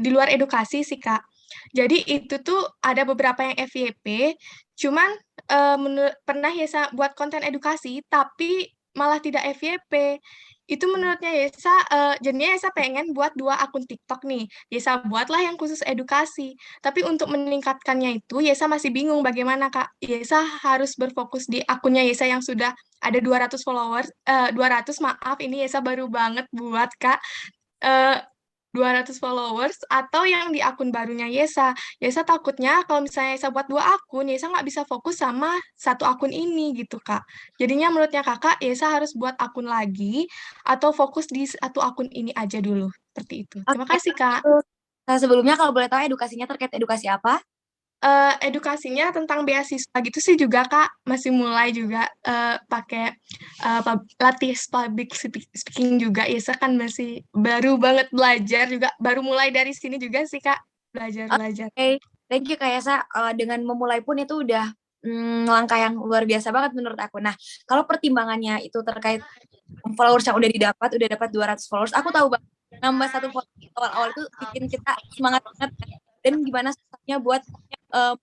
di luar edukasi sih Kak. Jadi itu tuh ada beberapa yang FYP, cuman pernah Yesa buat konten edukasi, tapi malah tidak FYP. Itu menurutnya Yesa, jadinya Yesa pengen buat 2 akun TikTok nih. Yesa buatlah yang khusus edukasi. Tapi untuk meningkatkannya itu, Yesa masih bingung bagaimana, Kak. Yesa harus berfokus di akunnya Yesa yang sudah ada 200 followers, 200 maaf, ini Yesa baru banget buat, Kak. 200 followers atau yang di akun barunya Yesa. Yesa takutnya kalau misalnya Yesa buat 2 akun, Yesa nggak bisa fokus sama 1 akun ini gitu, Kak. Jadinya menurutnya Kakak, Yesa harus buat akun lagi atau fokus di 1 akun ini aja dulu. Seperti itu. Terima kasih, Kak. Nah, sebelumnya kalau boleh tahu edukasinya terkait edukasi apa? Edukasinya tentang beasiswa gitu sih juga, Kak. Masih mulai juga pakai latih public speaking juga. Yesa kan masih baru banget belajar juga. Baru mulai dari sini juga sih, Kak. Belajar. Oke, thank you Kak Yesa. Dengan memulai pun itu udah langkah yang luar biasa banget menurut aku. Nah, kalau pertimbangannya itu terkait followers yang udah dapat 200 followers, aku tahu banget nambah satu followers awal-awal itu bikin kita semangat banget kan. Dan gimana susahnya buat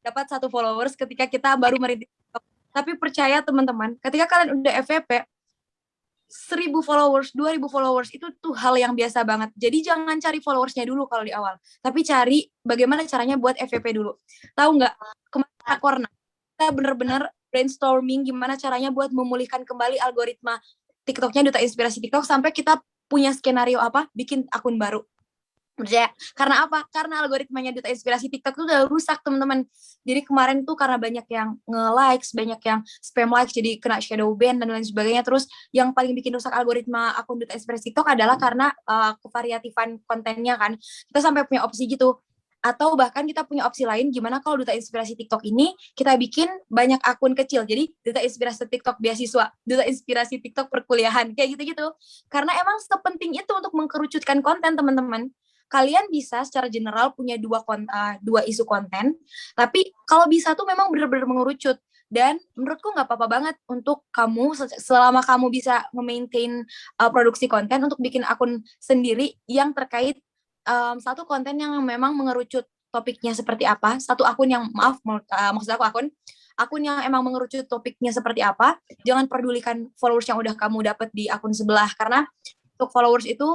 dapat satu followers ketika kita baru merintis TikTok. Tapi percaya teman-teman, ketika kalian udah FYP 1.000 followers, 2.000 followers itu tuh hal yang biasa banget. Jadi jangan cari followersnya dulu kalau di awal, tapi cari bagaimana caranya buat FYP dulu. Tahu nggak, kemarin Korna kita bener-bener brainstorming gimana caranya buat memulihkan kembali algoritma TikToknya Duta Inspirasi TikTok sampai kita punya skenario apa, bikin akun baru. Percaya. Karena apa? Karena algoritmanya Duta Inspirasi TikTok tuh udah rusak, teman-teman. Jadi kemarin tuh karena banyak yang nge-likes, banyak yang spam likes, jadi kena shadow ban dan lain sebagainya. Terus yang paling bikin rusak algoritma akun Duta Inspirasi TikTok adalah karena kevariatifan kontennya kan. Kita sampai punya opsi gitu. Atau bahkan kita punya opsi lain, gimana kalau Duta Inspirasi TikTok ini kita bikin banyak akun kecil. Jadi Duta Inspirasi TikTok beasiswa, Duta Inspirasi TikTok perkuliahan, kayak gitu-gitu. Karena emang sepenting itu untuk mengkerucutkan konten, teman-teman. Kalian bisa secara general punya dua isu konten, tapi kalau bisa tuh memang benar-benar mengerucut. Dan menurutku nggak apa-apa banget untuk kamu, selama kamu bisa memaintain produksi konten, untuk bikin akun sendiri yang terkait satu konten yang memang mengerucut topiknya seperti apa, satu akun yang, maksud aku akun yang emang mengerucut topiknya seperti apa. Jangan pedulikan followers yang udah kamu dapat di akun sebelah, karena untuk followers itu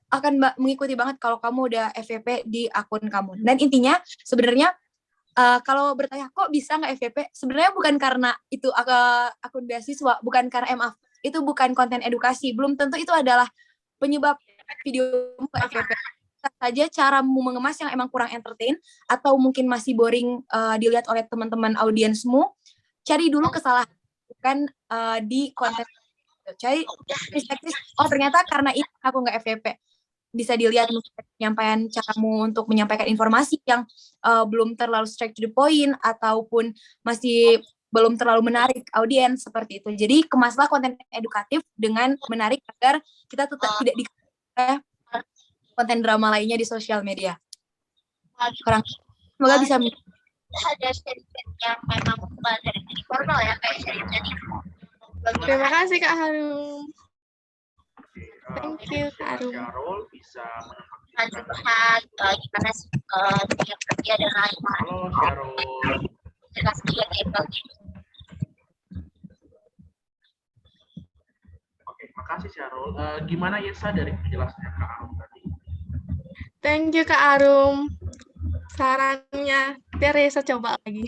akan mengikuti banget kalau kamu udah FYP di akun kamu. Dan intinya sebenarnya kalau bertanya kok bisa nggak FYP, sebenarnya bukan karena itu akun beasiswa, bukan karena MA, itu bukan konten edukasi, belum tentu itu adalah penyebab video FYP. Bisa saja caramu mengemas yang emang kurang entertain, atau mungkin masih boring dilihat oleh teman-teman audiensmu. Cari dulu kesalahan bukan di konten. Cari perspektif, oh ternyata karena ini aku nggak FYP. Bisa dilihat penyampaian caramu untuk menyampaikan informasi yang belum terlalu straight to the point, ataupun masih belum terlalu menarik audiens, seperti itu. Jadi kemaslah konten edukatif dengan menarik agar kita tetap tidak di konten drama lainnya di sosial media. Kurang, semoga bisa ada sharing yang memang bukan dari formal ya, kayak sharing tadi. Terima kasih Kak Harum. Thank you, Kak Arum. Syarul bisa Curhat gimana dia kerja dan lain-lain. Halo Syarul. Jelas dia kayak begitu. Oke, makasih Syarul. Gimana Yesa dari penjelasannya Kak Arum tadi? Thank you Kak Arum. Sarannya, biar Reza coba lagi.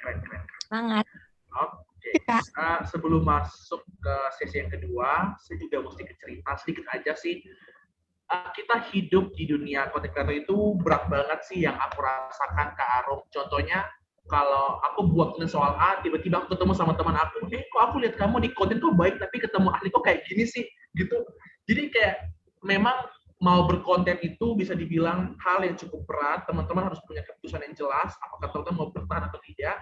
Keren. sangat. Oke. Ya. Sebelum masuk ke sesi yang kedua, saya juga mesti cerita sedikit aja sih. Kita hidup di dunia content creator itu berat banget sih yang aku rasakan Kak Arum. Contohnya, kalau aku buat konten soal A, tiba-tiba aku ketemu sama teman aku, kok aku lihat kamu di konten kok baik, tapi ketemu ahli kok kayak gini sih, gitu. Jadi kayak memang mau berkonten itu bisa dibilang hal yang cukup berat. Teman-teman harus punya keputusan yang jelas, apakah teman-teman mau bertahan atau tidak.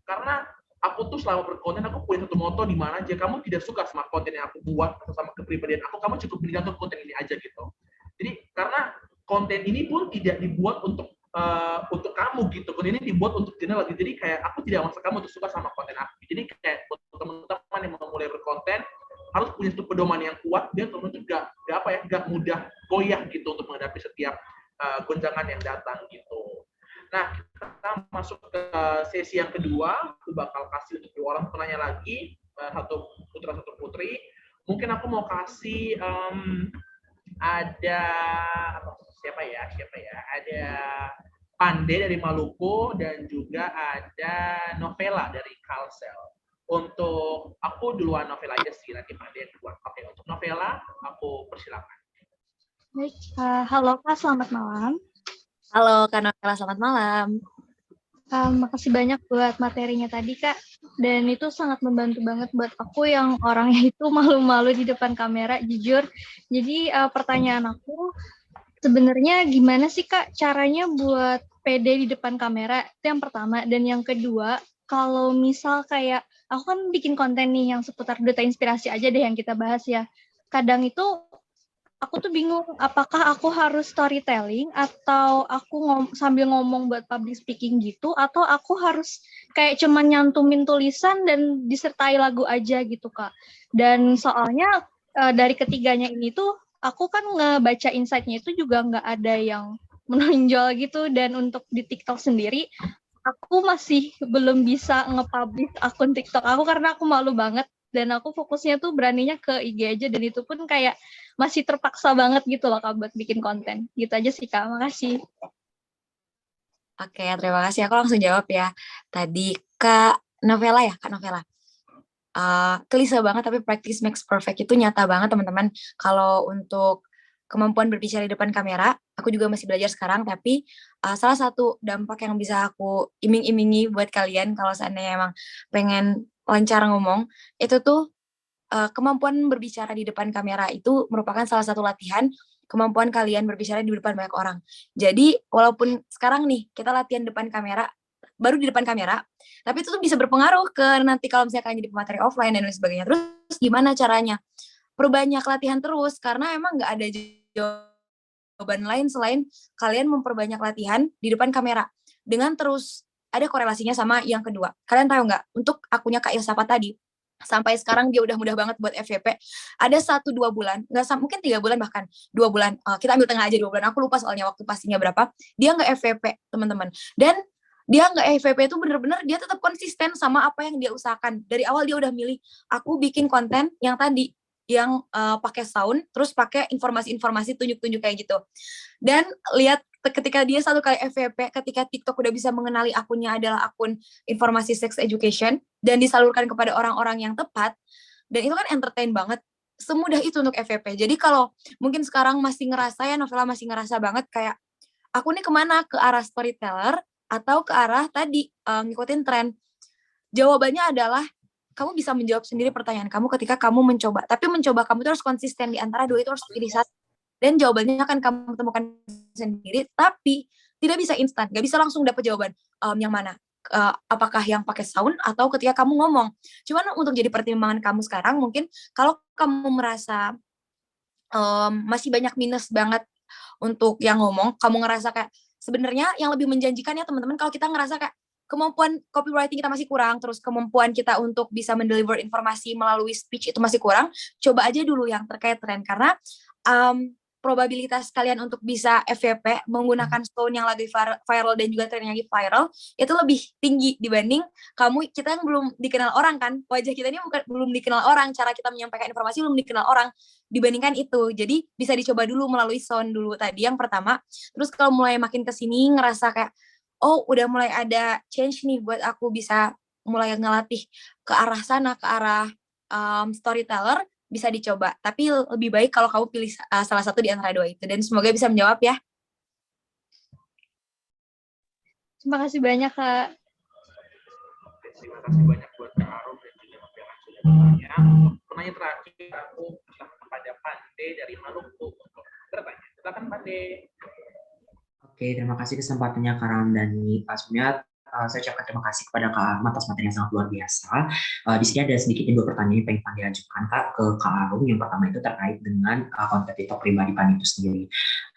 Karena aku tuh selama berkonten, aku punya satu moto di mana jika kamu tidak suka sama konten yang aku buat atau sama kepribadian aku, kamu cukup meninggalkan konten ini aja gitu. Jadi karena konten ini pun tidak dibuat untuk kamu gitu, konten ini dibuat untuk channel lagi. Jadi kayak aku tidak maksa kamu untuk suka sama konten aku. Jadi kayak untuk teman-teman yang mau mulai berkonten harus punya satu pedoman yang kuat biar teman-teman itu gak mudah goyah gitu untuk menghadapi setiap gonjangan yang datang gitu. Nah, kita masuk ke sesi yang kedua. Aku bakal kasih untuk dua orang penanya lagi, satu putra satu putri. Mungkin aku mau kasih ada siapa ya? Ada Pande dari Maluku dan juga ada Novela dari Kalsel. Untuk aku duluan Novela aja sih, nanti Pande yang duluan. Oke, untuk Novela aku persilakan. Baik, halo Kak, selamat malam. Halo Kak Novela, selamat malam. Makasih banyak buat materinya tadi Kak, dan itu sangat membantu banget buat aku yang orangnya itu malu-malu di depan kamera, jujur. Jadi pertanyaan aku, sebenarnya gimana sih Kak caranya buat pede di depan kamera? Itu yang pertama. Dan yang kedua, kalau misal kayak, aku kan bikin konten nih yang seputar Duta Inspirasi aja deh yang kita bahas ya. Kadang itu aku tuh bingung, apakah aku harus storytelling atau aku sambil ngomong buat public speaking gitu, atau aku harus kayak cuman nyantumin tulisan dan disertai lagu aja gitu Kak. Dan soalnya dari ketiganya ini tuh aku kan ngebaca insight-nya itu juga nggak ada yang menonjol gitu, dan untuk di TikTok sendiri aku masih belum bisa nge-publish akun TikTok aku karena aku malu banget, dan aku fokusnya tuh beraninya ke IG aja, dan itu pun kayak masih terpaksa banget gitu loh Kak buat bikin konten. Gitu aja sih Kak, makasih. Oke, terima kasih. Aku langsung jawab ya. Tadi Kak Novela ya, Kak Novela. Klise banget tapi practice makes perfect itu nyata banget teman-teman. Kalau untuk kemampuan berbicara di depan kamera, aku juga masih belajar sekarang, tapi salah satu dampak yang bisa aku iming-imingi buat kalian kalau seandainya emang pengen lancar ngomong, itu tuh kemampuan berbicara di depan kamera itu merupakan salah satu latihan kemampuan kalian berbicara di depan banyak orang. Jadi walaupun sekarang nih kita latihan depan kamera, baru di depan kamera, tapi itu tuh bisa berpengaruh ke nanti kalau misalnya kalian jadi pemateri offline dan lain sebagainya. Terus gimana caranya? Perbanyak latihan terus, karena emang nggak ada jawaban lain selain kalian memperbanyak latihan di depan kamera. Dengan terus ada korelasinya sama yang kedua. Kalian tahu nggak? Untuk akunnya Kak Ilsapa tadi, sampai sekarang dia udah mudah banget buat FYP. Ada 1-2 bulan, mungkin 3 bulan bahkan 2 bulan. Kita ambil tengah aja 2 bulan. Aku lupa soalnya waktu pastinya berapa. Dia nggak FYP teman-teman. Dan dia nggak FYP itu bener-bener dia tetap konsisten sama apa yang dia usahakan. Dari awal dia udah milih, aku bikin konten yang tadi, yang pakai sound, terus pakai informasi-informasi tunjuk-tunjuk kayak gitu. Dan lihat ketika dia 1 kali FYP, ketika TikTok udah bisa mengenali akunnya adalah akun informasi sex education dan disalurkan kepada orang-orang yang tepat, dan itu kan entertain banget. Semudah itu untuk FYP. Jadi kalau mungkin sekarang masih ngerasa ya, Novela masih ngerasa banget kayak aku nih kemana, ke arah storyteller atau ke arah tadi ngikutin tren. Jawabannya adalah kamu bisa menjawab sendiri pertanyaan kamu ketika kamu mencoba. Tapi mencoba kamu itu harus konsisten, di antara dua itu harus pilih satu. Dan jawabannya akan kamu temukan sendiri, tapi tidak bisa instan. Gak bisa langsung dapat jawaban yang mana. Apakah yang pakai sound atau ketika kamu ngomong. Cuman untuk jadi pertimbangan kamu sekarang, mungkin kalau kamu merasa masih banyak minus banget untuk yang ngomong, kamu ngerasa kayak sebenarnya yang lebih menjanjikan ya teman-teman, kalau kita ngerasa kayak kemampuan copywriting kita masih kurang, terus kemampuan kita untuk bisa mendeliver informasi melalui speech itu masih kurang, coba aja dulu yang terkait tren, karena probabilitas kalian untuk bisa FYP menggunakan sound yang lagi viral dan juga tren yang lagi viral itu lebih tinggi dibanding kita yang belum dikenal orang kan, wajah kita ini belum dikenal orang, cara kita menyampaikan informasi belum dikenal orang, dibandingkan itu. Jadi bisa dicoba dulu melalui sound dulu tadi yang pertama. Terus kalau mulai makin kesini ngerasa kayak oh udah mulai ada change nih buat aku bisa mulai ngelatih ke arah sana, ke arah storyteller, bisa dicoba. Tapi lebih baik kalau kamu pilih salah satu di antara dua itu. Dan semoga bisa menjawab ya. Terima kasih banyak Kak. Terima kasih banyak buat Kak Arum dan juga Mas Bella sudah bertanya. Untuk pertanyaan terakhir aku kepada Pande dari Maluku untuk bertanya. Silakan Pande. Oke, terima kasih kesempatannya Kak Ramdhani. Sebelumnya saya ucapkan terima kasih kepada Kak Arum atas materi yang sangat luar biasa. Di sini ada sedikitnya 2 pertanyaan yang pengen Pandi ajukan Kak ke Kak Arum. Yang pertama itu terkait dengan konten TikTok pribadi Pandi itu sendiri.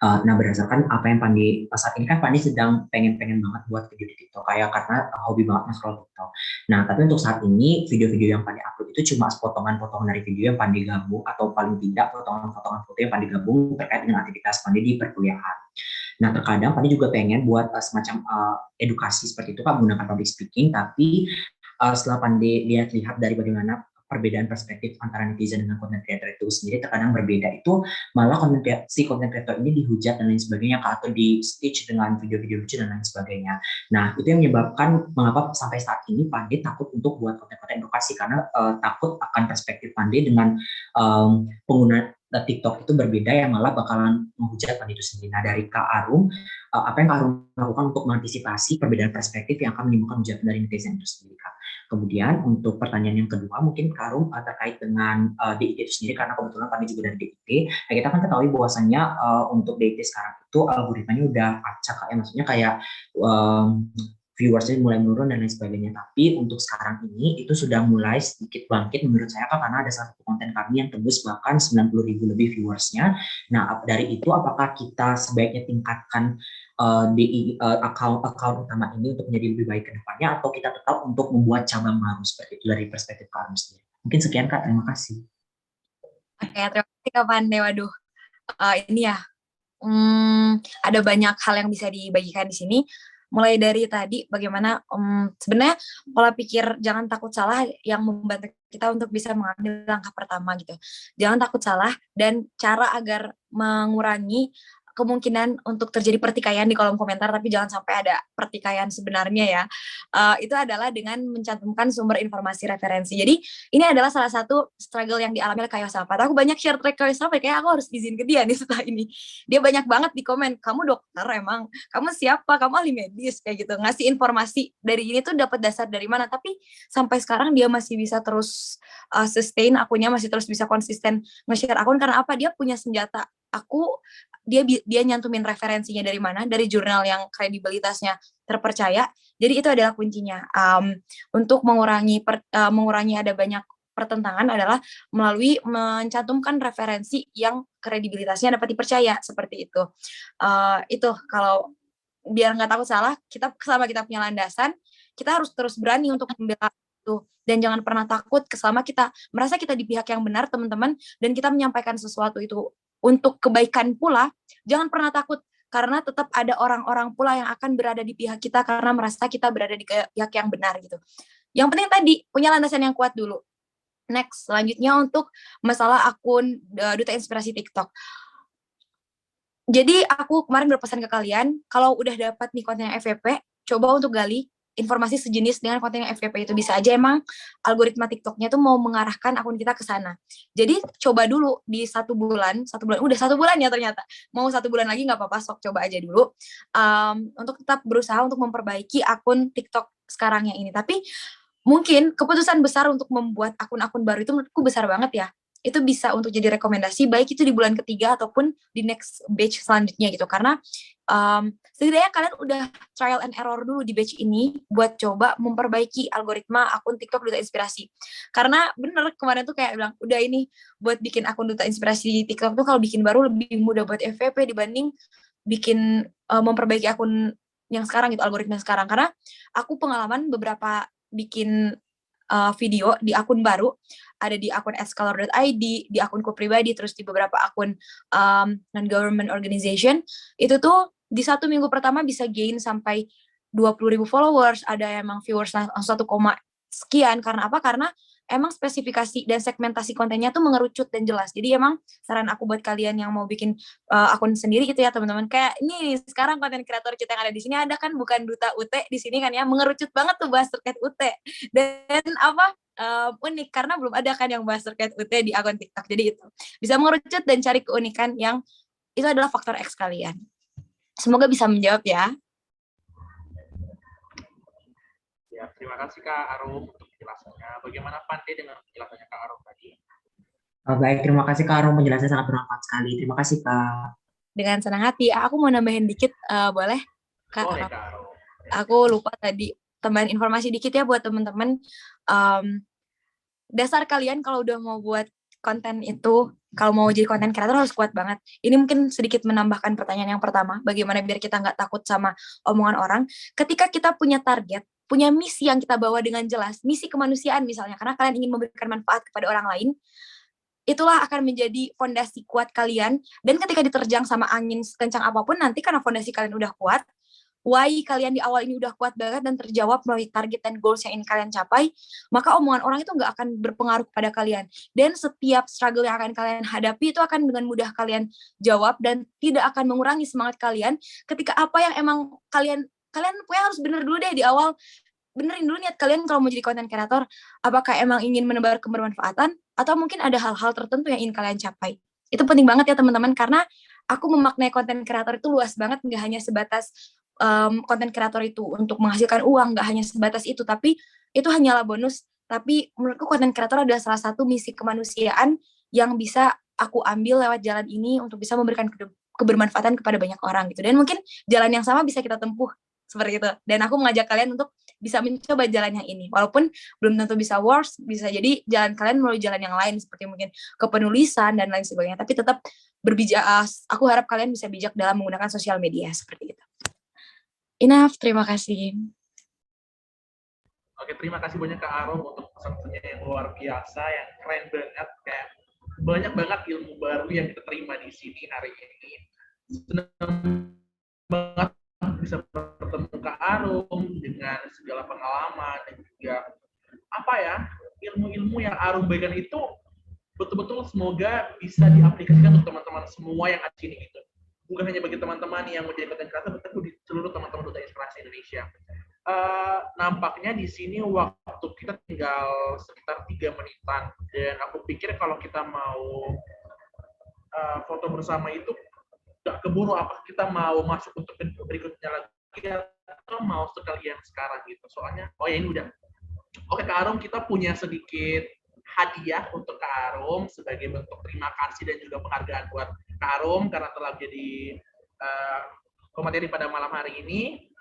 Nah, berdasarkan apa yang Pandi saat ini kan Pandi sedang pengen banget buat video di TikTok kayak karena hobi banget nge-scroll TikTok. Nah, tapi untuk saat ini video-video yang Pandi upload itu cuma potongan-potongan dari video yang Pandi gabung atau paling tidak potongan-potongan foto yang Pandi gabung terkait dengan aktivitas Pandi di perkuliahan. Nah, terkadang Pandi juga pengen buat semacam edukasi seperti itu Kak menggunakan public speaking, tapi setelah Pandi lihat-lihat dari bagaimana perbedaan perspektif antara netizen dengan content creator itu sendiri terkadang berbeda, itu malah si content creator ini dihujat dan lain sebagainya Kak, atau di stitch dengan video-video lucu dan lain sebagainya. Nah, itu yang menyebabkan mengapa sampai saat ini Pandi takut untuk buat konten-konten edukasi, karena takut akan perspektif Pandi dengan pengguna TikTok itu berbeda yang malah bakalan menghujat Pandi itu sendiri. Nah, dari Kak Arum, apa yang Kak Arum lakukan untuk mengantisipasi perbedaan perspektif yang akan menimbulkan hujatan dari netizen itu sendiri Kak? Kemudian untuk pertanyaan yang kedua mungkin Kak Arum terkait dengan DIT itu sendiri, karena kebetulan Pandi juga dari DIT. Nah, kita kan ketahui bahwasannya untuk DIT sekarang itu algoritmanya udah acak Kak, ya maksudnya kayak viewersnya mulai menurun dan lain sebagainya. Tapi untuk sekarang ini itu sudah mulai sedikit bangkit menurut saya Kak, karena ada salah satu konten kami yang tembus bahkan 90.000 lebih viewersnya. Nah, dari itu apakah kita sebaiknya tingkatkan account utama ini untuk menjadi lebih baik ke depannya, atau kita tetap untuk membuat cabang baru seperti itu dari perspektif Kak Arum sendiri? Mungkin sekian Kak, terima kasih. Oke, terima kasih Kak Pande. Waduh, ini ya, ada banyak hal yang bisa dibagikan di sini. Mulai dari tadi bagaimana sebenarnya pola pikir jangan takut salah yang membantu kita untuk bisa mengambil langkah pertama gitu. Jangan takut salah, dan cara agar mengurangi kemungkinan untuk terjadi pertikaian di kolom komentar, tapi jangan sampai ada pertikaian sebenarnya ya. Itu adalah dengan mencantumkan sumber informasi referensi. Jadi ini adalah salah satu struggle yang dialami oleh Kak Yosafat. Aku banyak share track Kak Yosafat, kayak aku harus izin ke dia nih setelah ini. Dia banyak banget di komen, kamu dokter emang, kamu siapa, kamu ahli medis, kayak gitu. Ngasih informasi dari ini tuh dapat dasar dari mana, tapi sampai sekarang dia masih bisa terus sustain akunnya, masih terus bisa konsisten nge-share akun. Karena apa? Dia punya senjata. Dia nyantumin referensinya dari mana, dari jurnal yang kredibilitasnya terpercaya. Jadi itu adalah kuncinya. Untuk mengurangi ada banyak pertentangan adalah melalui mencantumkan referensi yang kredibilitasnya dapat dipercaya, seperti itu. Itu kalau biar nggak takut salah, selama kita punya landasan, kita harus terus berani untuk membela itu, dan jangan pernah takut selama kita merasa kita di pihak yang benar, teman-teman, dan kita menyampaikan sesuatu itu untuk kebaikan pula. Jangan pernah takut, karena tetap ada orang-orang pula yang akan berada di pihak kita karena merasa kita berada di pihak yang benar gitu. Yang penting tadi punya landasan yang kuat dulu. Next, selanjutnya untuk masalah akun Duta Inspirasi TikTok. Jadi aku kemarin berpesan ke kalian, kalau udah dapat nih konten yang FYP, coba untuk gali informasi sejenis dengan konten yang FYP itu. Bisa aja emang algoritma TikToknya tuh mau mengarahkan akun kita ke sana. Jadi coba dulu di 1 bulan, udah 1 bulan ya ternyata. Mau 1 bulan lagi nggak apa-apa, sok coba aja dulu. Untuk tetap berusaha untuk memperbaiki akun TikTok sekarang yang ini. Tapi mungkin keputusan besar untuk membuat akun-akun baru itu menurutku besar banget ya. Itu bisa untuk jadi rekomendasi, baik itu di bulan ketiga ataupun di next batch selanjutnya gitu. Karena setidaknya kalian udah trial and error dulu di batch ini buat coba memperbaiki algoritma akun TikTok Duta Inspirasi. Karena bener kemarin tuh kayak bilang, udah ini buat bikin akun Duta Inspirasi di TikTok tuh kalau bikin baru lebih mudah buat FYP dibanding bikin memperbaiki akun yang sekarang gitu, algoritma sekarang. Karena aku pengalaman beberapa bikin video di akun baru, ada di akun @scholar.id, di akunku pribadi, terus di beberapa akun non-government organization, itu tuh di 1 minggu pertama bisa gain sampai 20.000 followers, ada emang viewers langsung 1, sekian. Karena apa? Karena emang spesifikasi dan segmentasi kontennya tuh mengerucut dan jelas. Jadi emang saran aku buat kalian yang mau bikin akun sendiri gitu ya teman-teman, kayak ini sekarang konten kreator kita yang ada di sini ada kan, bukan Duta UT di sini kan ya, mengerucut banget tuh bahas terkait UT, dan apa unik karena belum ada kan yang bahas terkait UT di akun TikTok. Jadi itu bisa mengerucut dan cari keunikan yang itu adalah faktor X kalian. Semoga bisa menjawab ya. Ya, terima kasih Kak Arum untuk penjelasannya. Bagaimana Pande dengan penjelasannya Kak Arum tadi? Baik, terima kasih Kak Arum, penjelasannya sangat bermanfaat sekali. Terima kasih Kak. Dengan senang hati. Aku mau nambahin dikit, boleh Kak? Boleh Kak Arum. Aku lupa tadi tambahin informasi dikit ya buat teman-teman. Dasar kalian kalau udah mau buat konten itu, kalau mau jadi konten kreator harus kuat banget. Ini mungkin sedikit menambahkan pertanyaan yang pertama, bagaimana biar kita nggak takut sama omongan orang. Ketika kita punya target, punya misi yang kita bawa dengan jelas, misi kemanusiaan misalnya, karena kalian ingin memberikan manfaat kepada orang lain, itulah akan menjadi fondasi kuat kalian. Dan ketika diterjang sama angin sekencang apapun, nanti karena fondasi kalian udah kuat, why kalian di awal ini udah kuat banget dan terjawab melalui target dan goals yang ingin kalian capai, maka omongan orang itu nggak akan berpengaruh kepada kalian. Dan setiap struggle yang akan kalian hadapi itu akan dengan mudah kalian jawab dan tidak akan mengurangi semangat kalian ketika apa yang emang kalian pokoknya harus bener dulu deh di awal. Benerin dulu niat kalian kalau mau jadi konten kreator, apakah emang ingin menebar kebermanfaatan atau mungkin ada hal-hal tertentu yang ingin kalian capai. Itu penting banget ya teman-teman, karena aku memaknai konten kreator itu luas banget, nggak hanya sebatas konten kreator itu untuk menghasilkan uang, nggak hanya sebatas itu, tapi itu hanyalah bonus. Tapi menurutku konten kreator adalah salah satu misi kemanusiaan yang bisa aku ambil lewat jalan ini untuk bisa memberikan kebermanfaatan kepada banyak orang gitu. Dan mungkin jalan yang sama bisa kita tempuh seperti itu. Dan aku mengajak kalian untuk bisa mencoba jalan yang ini. Walaupun belum tentu bisa works, bisa jadi jalan kalian melalui jalan yang lain seperti mungkin kepenulisan dan lain sebagainya. Tapi tetap berbijak. Aku harap kalian bisa bijak dalam menggunakan sosial media seperti itu. Enough, terima kasih. Oke, terima kasih banyak Kak Arum untuk pesan-pesannya yang luar biasa, yang keren banget. Kayak banyak banget ilmu baru yang kita terima di sini hari ini. Senang banget bisa bertemu Kak Arum dengan segala pengalaman dan juga apa ya, ilmu-ilmu yang Arum berikan itu betul-betul semoga bisa diaplikasikan untuk teman-teman semua yang ada di sini gitu. Bukan hanya bagi teman-teman yang menjadi konten kreator, tetapi di seluruh teman-teman Duta Inspirasi Indonesia. Nampaknya di sini waktu kita tinggal sekitar 3 menitan, dan aku pikir kalau kita mau foto bersama itu nggak keburu, apa kita mau masuk untuk berikutnya lagi atau mau sekalian sekarang gitu, soalnya oh ya ini udah. Oke Kak Arum, kita punya sedikit hadiah untuk Kak Arum sebagai bentuk terima kasih dan juga penghargaan buat Kak Arum karena telah menjadi pemateri pada malam hari ini.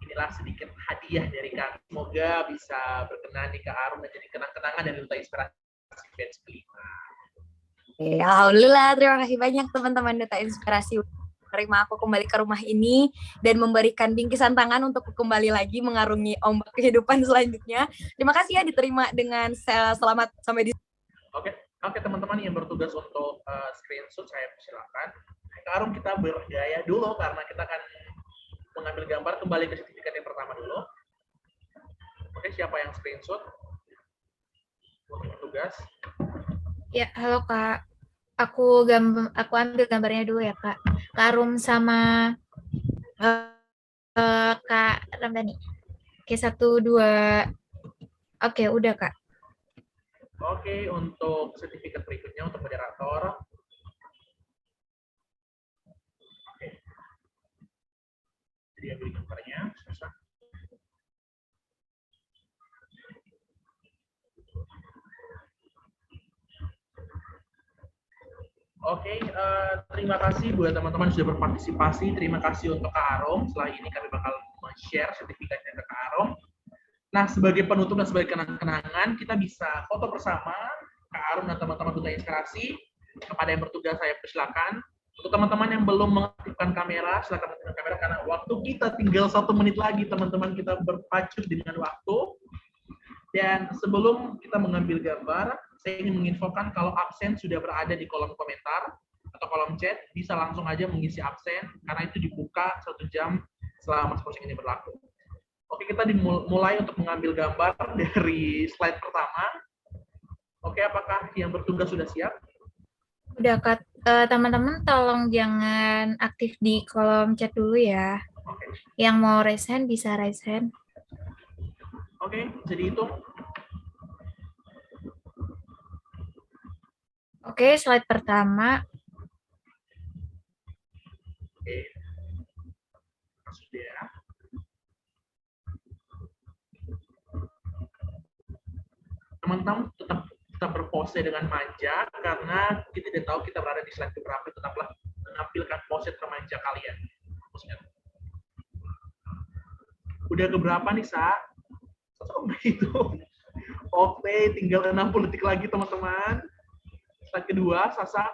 Inilah sedikit hadiah dari kami. Semoga bisa berkenan di Kak Arum dan jadi kenang-kenangan dari Duta Inspirasi batch kelima. Alhamdulillah, terima kasih banyak teman-teman Duta Inspirasi menerima aku kembali ke rumah ini dan memberikan bingkisan tangan untuk kembali lagi mengarungi ombak kehidupan selanjutnya. Terima kasih ya, diterima dengan selamat sampai di. Oke teman-teman yang bertugas untuk screenshot, saya persilakan. Kak Arum, kita bergaya dulu karena kita akan mengambil gambar, kembali ke sertifikat yang pertama dulu. Oke, siapa yang screenshot? Untuk bertugas. Ya, halo Kak. Aku ambil gambarnya dulu ya Kak. Kak Arum sama Kak Ramdhani. Oke, 1, 2. Oke, udah Kak. Oke, untuk sertifikat berikutnya untuk moderator. Oke. Jadi ambil gambarnya, susah. Oke, terima kasih buat teman-teman yang sudah berpartisipasi. Terima kasih untuk Kak Arum. Setelah ini kami bakal share sertifikatnya ke Kak Arum. Nah, sebagai penutup dan sebagai kenang-kenangan, kita bisa foto bersama Kak Arum dan teman-teman Duta Inspirasi. Kepada yang bertugas, saya persilakan. Untuk teman-teman yang belum mengaktifkan kamera, silakan aktifkan kamera karena waktu kita tinggal 1 menit lagi, teman-teman, kita berpacu dengan waktu. Dan sebelum kita mengambil gambar, saya ingin menginfokan kalau absen sudah berada di kolom komentar atau kolom chat, bisa langsung aja mengisi absen karena itu dibuka 1 jam setelah masa posting ini berlaku. Oke, kita dimulai untuk mengambil gambar dari slide pertama. Oke, apakah yang bertugas sudah siap? Udah Kak. Teman-teman tolong jangan aktif di kolom chat dulu ya. Oke. Yang mau raise hand bisa raise hand. Oke, jadi itu. Oke, slide pertama. Oke. Sudah. Teman-teman tetap berpose dengan manja karena kita tidak tahu kita berada di slide berapa, tetaplah menampilkan pose termanja kalian. Udah keberapa nih, Sa? Itu. Oke, tinggal 60 detik lagi, teman-teman. Slide kedua, Sasa.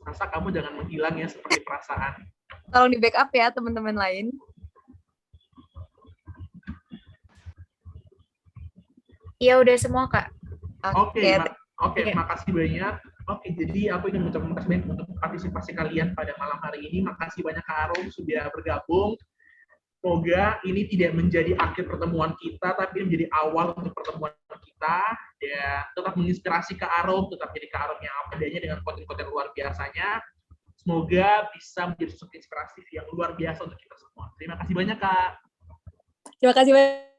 Sasa, kamu jangan menghilang ya seperti perasaan. Tolong di backup ya teman-teman lain. Iya, udah semua Kak. Oke, makasih banyak. Oke, jadi aku ingin mengucapkan makasih banyak untuk partisipasi kalian pada malam hari ini. Makasih banyak Kak Arum sudah bergabung. Semoga ini tidak menjadi akhir pertemuan kita, tapi menjadi awal untuk pertemuan kita. Dan tetap menginspirasi Kak Arum, tetap jadi Kak Arum yang apa adanya dengan konten-konten luar biasanya. Semoga bisa menjadi sosok inspiratif yang luar biasa untuk kita semua. Terima kasih banyak, Kak. Terima kasih banyak.